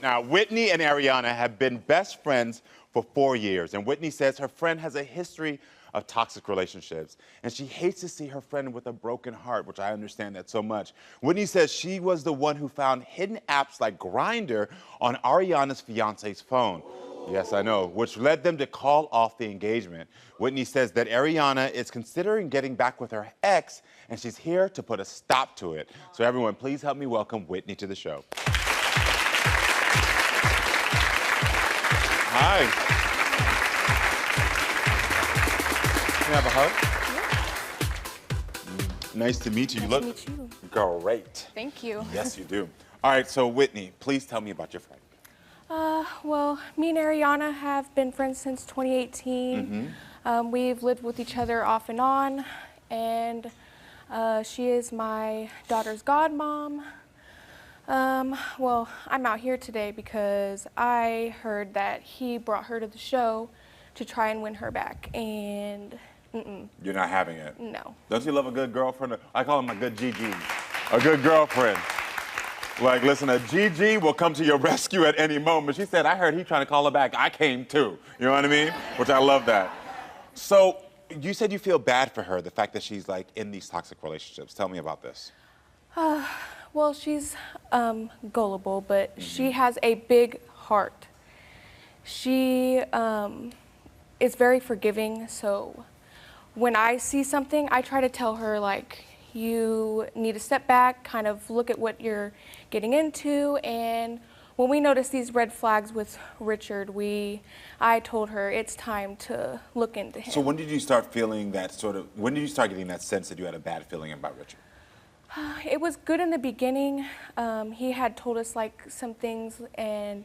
Now, Whitney and Ariana have been best friends for 4 years, and Whitney says her friend has a history of toxic relationships, and she hates to see her friend with a broken heart, which I understand that so much. Whitney says she was the one who found hidden apps like Grindr on Ariana's fiance's phone. Yes, I know, which led them to call off the engagement. Whitney says that Ariana is considering getting back with her ex, and she's here to put a stop to it. So everyone, please help me welcome Whitney to the show. Hi. Can I have a hug? Yeah. Nice to meet you. Nice You look to meet you. great. Thank you. Yes, you do. All right, so Whitney, please tell me about your friend. Well, me and Ariana have been friends since 2018. We've lived with each other off and on, and she is my daughter's godmom. Well, I'm out here today because I heard that he brought her to the show to try and win her back, and You're not having it? no. Don't you love a good girlfriend? I call him a good GG, a good girlfriend. Like, listen, a GG will come to your rescue at any moment. She said, I heard he trying to call her back. I came too. You know what I mean? Which I love that. So you said you feel bad for her, the fact that she's like in these toxic relationships. Tell me about this. Well, she's gullible, but she has a big heart. She is very forgiving, so when I see something, I try to tell her, like, you need to step back, kind of look at what you're getting into, and when we noticed these red flags with Richard, I told her it's time to look into him. So when did you start feeling that when did you start getting that sense that you had a bad feeling about Richard? It was good in the beginning. He had told us like some things and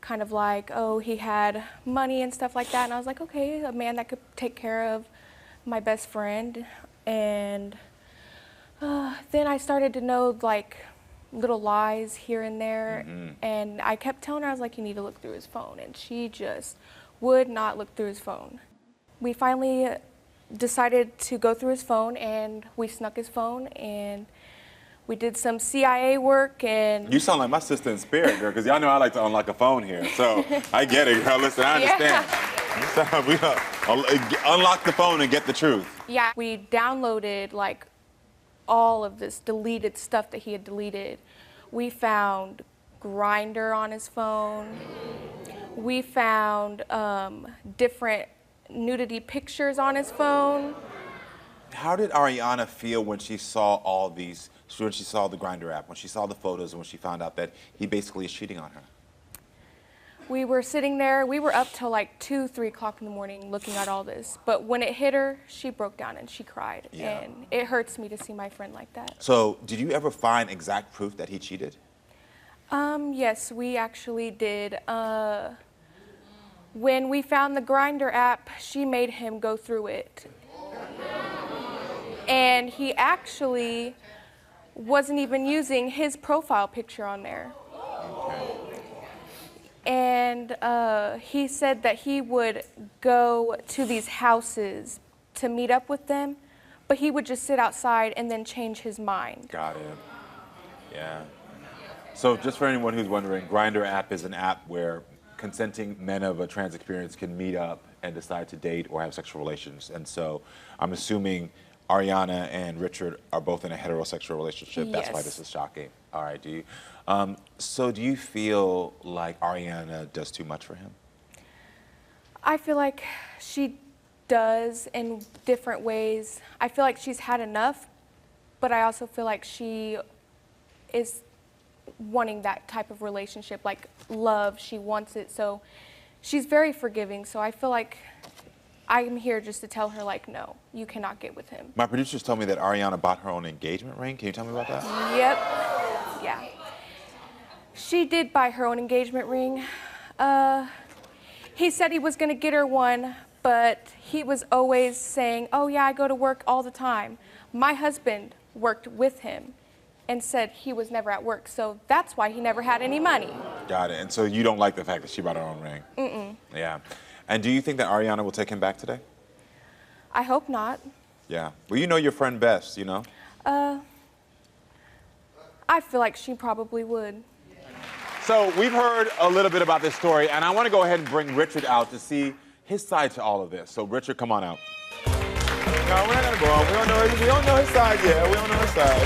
kind of like, oh, he had money and stuff like that. And I was like, okay, a man that could take care of my best friend. And then I started to know like little lies here and there. And I kept telling her, I was like, you need to look through his phone. And she just would not look through his phone. We finally decided to go through his phone, and we snuck his phone, and we did some CIA work. And You sound like my sister in spirit, girl, because y'all know I like to unlock a phone here. So I get it, girl. Listen, I understand. Yeah. Unlock the phone and get the truth. Yeah, we downloaded like all of this deleted stuff that he had deleted. We found Grindr on his phone. We found different nudity pictures on his phone. How did Ariana feel when she saw all these, when she saw the Grindr app, when she saw the photos, and when she found out that he basically is cheating on her? We were sitting there, we were up till like 2, 3 o'clock in the morning looking at all this. But when it hit her, she broke down and she cried. Yeah. And it hurts me to see my friend like that. So did you ever find exact proof that he cheated? Yes, we actually did. When we found the Grindr app, she made him go through it. And he actually wasn't even using his profile picture on there. And he said that he would go to these houses to meet up with them, but he would just sit outside and then change his mind. Got it. Yeah. So just for anyone who's wondering, Grindr app is an app where consenting men of a trans experience can meet up and decide to date or have sexual relations. And so I'm assuming Ariana and Richard are both in a heterosexual relationship. That's why this is shocking. All right, so do you feel like Ariana does too much for him? I feel like she does in different ways. I feel like she's had enough, but I also feel like she is wanting that type of relationship, like love, she wants it. So she's very forgiving. So I feel like I'm here just to tell her, like, no, you cannot get with him. My producers told me that Ariana bought her own engagement ring. Can you tell me about that? Yep. Yeah. She did buy her own engagement ring. He said he was going to get her one, but he was always saying, oh, yeah, I go to work all the time. My husband worked with him and said he was never at work, so that's why he never had any money. Got it. And so you don't like the fact that she bought her own ring? Yeah. And do you think that Ariana will take him back today? I hope not. Yeah. Well, you know your friend best, you know? I feel like she probably would. So we've heard a little bit about this story, and I want to go ahead and bring Richard out to see his side to all of this. So Richard, come on out. No, we're not gonna go on. We don't know his side yet. We don't know his side.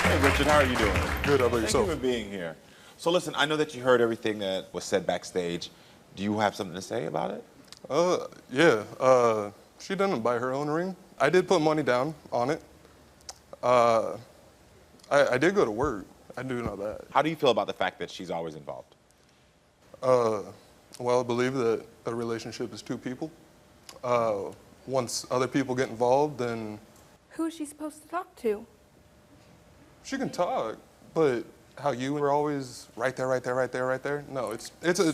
Hey Richard, how are you doing? Good, how about yourself? Thank you for being here. So listen, I know that you heard everything that was said backstage. Do you have something to say about it? Yeah. She didn't buy her own ring. I did put money down on it. I did go to work. I do know that. How do you feel about the fact that she's always involved? Well, I believe that a relationship is two people. Once other people get involved, then Who is she supposed to talk to? she can talk. But how you were always right there, right there, right there, right there. No, it's a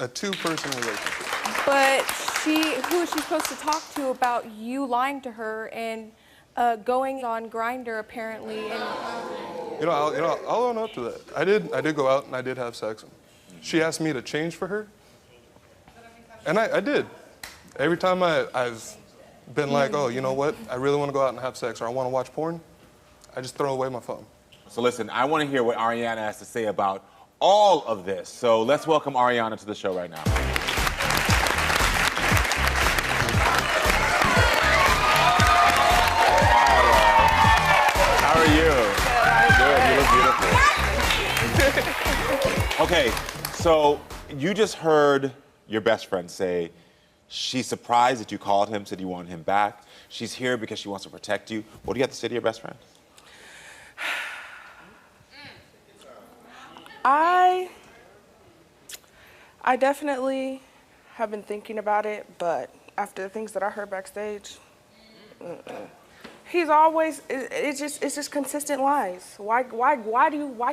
two-person relationship. But who is she supposed to talk to about you lying to her and going on Grindr apparently? And I'll own up to that. I did go out and I did have sex. She asked me to change for her, and I did. Every time I've been like, oh, you know what? I really want to go out and have sex, or I want to watch porn, I just throw away my phone. So listen, I want to hear what Ariana has to say about all of this. So let's welcome Ariana to the show right now. How are you? Good, you look beautiful. Okay, so you just heard your best friend say she's surprised that you called him, said you wanted him back. She's here because she wants to protect you. What do you have to say to your best friend? I definitely have been thinking about it, but after the things that I heard backstage, he's always, it's just consistent lies. Why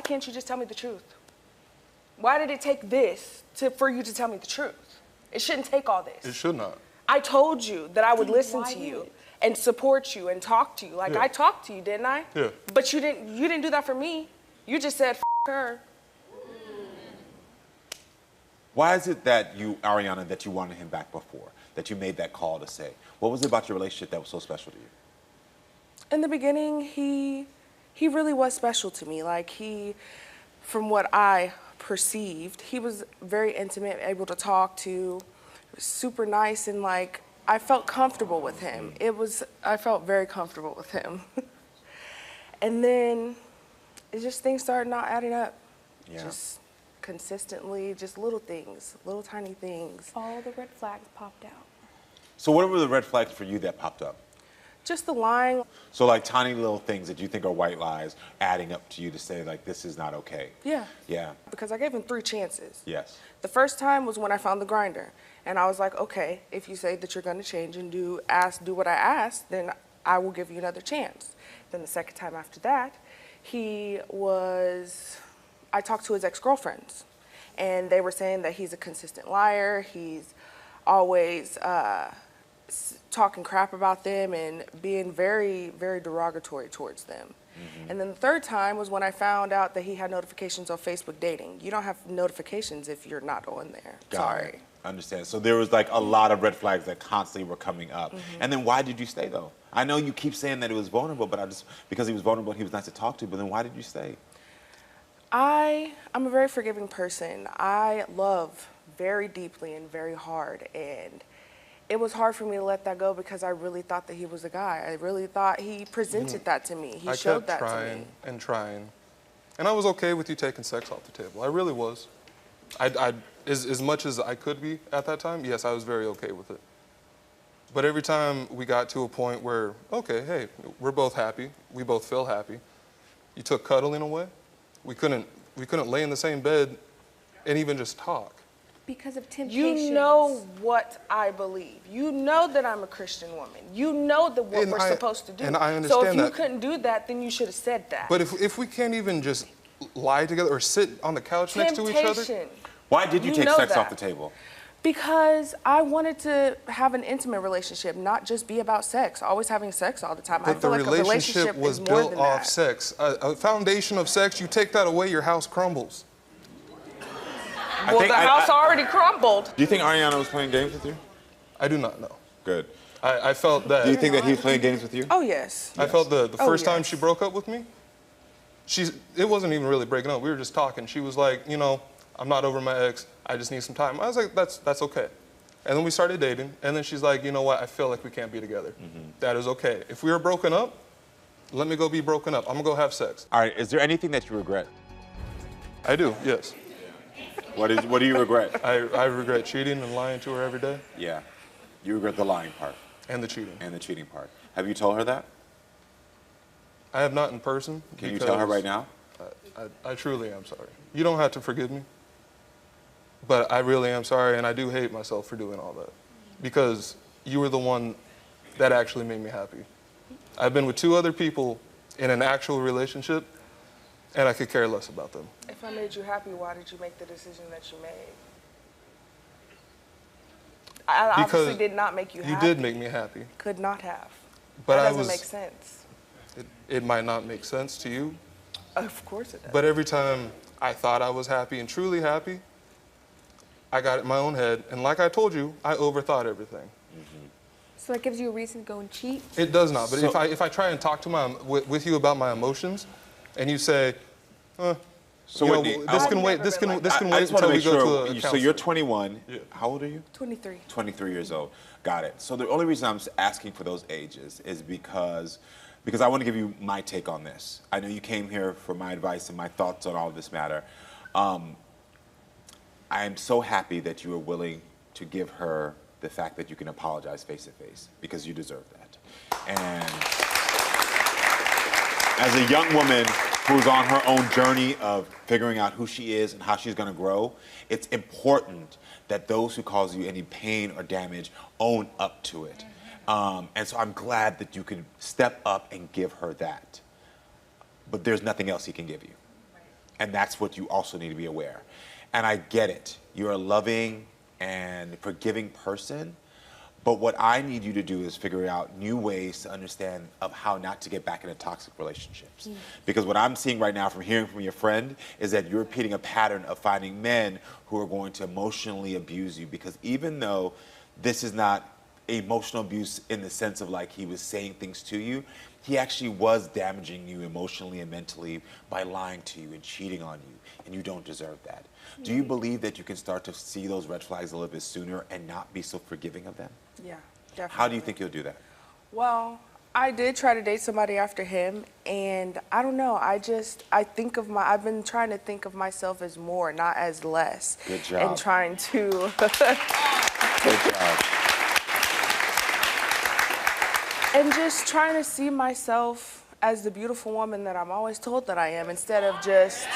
can't you just tell me the truth? Why did it take this for you to tell me the truth? It shouldn't take all this. It should not. I told you that I would listen to you and support you and talk to you. Like, Yeah. I talked to you, didn't I? Yeah. But you didn't do that for me. You just said, F her. Why is it that Ariana, that you wanted him back before, that you made that call to say? What was it about your relationship that was so special to you? In the beginning, he really was special to me. Like, from what I perceived, he was very intimate, able to talk to, super nice, and like, I felt comfortable with him. I felt very comfortable with him. And then things started not adding up. Yeah. Just consistently, just little things, little tiny things. all the red flags popped out. So what were the red flags for you that popped up? Just the lying. So like tiny little things that you think are white lies adding up to you to say like, this is not okay. Yeah. Yeah. Because I gave him 3 chances. Yes. The first time was when I found the grinder. And I was like, okay, if you say that you're gonna change and do what I asked, then I will give you another chance. Then the second time after that, I talked to his ex-girlfriends, and they were saying that he's a consistent liar. He's always talking crap about them and being very, very derogatory towards them. Mm-hmm. And then the third time was when I found out that he had notifications on Facebook dating. You don't have notifications if you're not on there. Sorry. Understand. So there was like a lot of red flags that constantly were coming up. Mm-hmm. And then why did you stay though? I know you keep saying that it was vulnerable, but because he was vulnerable, he was nice to talk to, but then why did you stay? I'm a very forgiving person. I love very deeply and very hard, and it was hard for me to let that go because I really thought that he was a guy. I really thought he presented that to me. He showed that to me. I kept trying and trying, and I was okay with you taking sex off the table. I really was. As much as I could be at that time, yes, I was very okay with it. But every time we got to a point where, okay, hey, we're both happy, we both feel happy, you took cuddling away. We couldn't lay in the same bed and even just talk. Because of temptations. You know what I believe. You know that I'm a Christian woman. You know that what we're supposed to do. And I understand that. So if you couldn't do that, then you should have said that. But if we can't even just lie together or sit on the couch next to each other. Why did you take sex off the table? Because I wanted to have an intimate relationship, not just be about sex, always having sex all the time. But I feel like a relationship was is more built than off that. sex. A foundation of sex, you take that away, your house crumbles. Well, the house already crumbled. Do you think Ariana was playing games with you? I do not know. Good. I felt that. Do you think that he was playing games with you? Oh, yes. I felt the first time she broke up with me, it wasn't even really breaking up. We were just talking. She was like, you know, I'm not over my ex. I just need some time. I was like, that's okay. And then we started dating. And then she's like, you know what? I feel like we can't be together. That is okay. If we were broken up, let me go be broken up. I'm gonna go have sex. All right, is there anything that you regret? I do, yes. What do you regret? I regret cheating and lying to her every day. Yeah, you regret the lying part. And the cheating. And the cheating part. Have you told her that? I have not in person. Can you tell her right now? I truly am sorry. You don't have to forgive me, but I really am sorry, and I do hate myself for doing all that because you were the one that actually made me happy. I've been with 2 other people in an actual relationship, and I could care less about them. If I made you happy, why did you make the decision that you made? I obviously did not make you happy. You did make me happy. Could not have. But that doesn't make sense. It might not make sense to you. Of course it does. But every time I thought I was happy and truly happy, I got it in my own head. And like I told you, I overthought everything. So that gives you a reason to go and cheat? It does not. But if I try and talk to with you about my emotions, and you say, so you know, Whitney, this can wait. This can wait until we go to a so you're 21. Yeah. How old are you? 23. 23 years old. Got it. So the only reason I'm asking for those ages is because I want to give you my take on this. I know you came here for my advice and my thoughts on all of this matter. I am so happy that you are willing to give her the fact that you can apologize face to face, because you deserve that. And as a young woman who's on her own journey of figuring out who she is and how she's going to grow, it's important that those who cause you any pain or damage own up to it. And so I'm glad that you could step up and give her that. But there's nothing else he can give you. And that's what you also need to be aware. And I get it. You're a loving and forgiving person. But what I need you to do is figure out new ways to understand of how not to get back into toxic relationships. Because what I'm seeing right now from hearing from your friend is that you're repeating a pattern of finding men who are going to emotionally abuse you. Because even though this is not emotional abuse in the sense of like he was saying things to you, he actually was damaging you emotionally and mentally by lying to you and cheating on you, and you don't deserve that. Do you believe that you can start to see those red flags a little bit sooner and not be so forgiving of them? Yeah, definitely. How do you think you'll do that? Well, I did try to date somebody after him, and I don't know. I've been trying to think of myself as more, not as less. Good job. And trying to. Good job. And just trying to see myself as the beautiful woman that I'm always told that I am, instead of just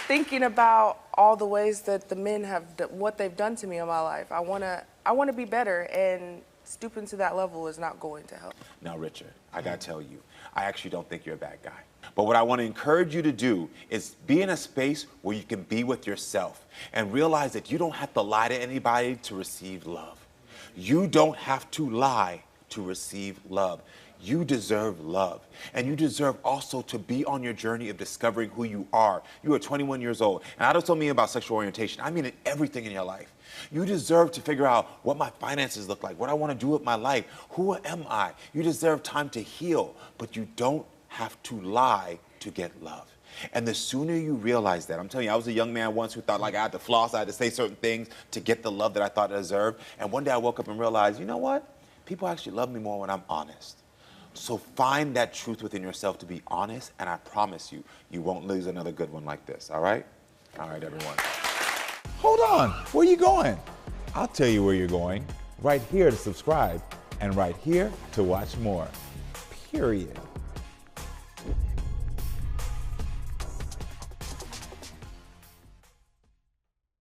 thinking about all the ways that the men have what they've done to me in my life. I wanna be better, and stooping to that level is not going to help. Now, Richard, I gotta tell you, I actually don't think you're a bad guy. But what I want to encourage you to do is be in a space where you can be with yourself and realize that you don't have to lie to anybody to receive love. You don't have to lie to receive love. You deserve love. And you deserve also to be on your journey of discovering who you are. You are 21 years old. And I don't mean about sexual orientation. I mean in everything in your life. You deserve to figure out what my finances look like, what I want to do with my life. Who am I? You deserve time to heal. But you don't have to lie to get love. And the sooner you realize that, I'm telling you, I was a young man once who thought like I had to floss, I had to say certain things to get the love that I thought I deserved. And one day I woke up and realized, you know what? People actually love me more when I'm honest. So find that truth within yourself to be honest, and I promise you, you won't lose another good one like this, all right? All right, everyone. Hold on, where are you going? I'll tell you where you're going. Right here to subscribe, and right here to watch more. Period.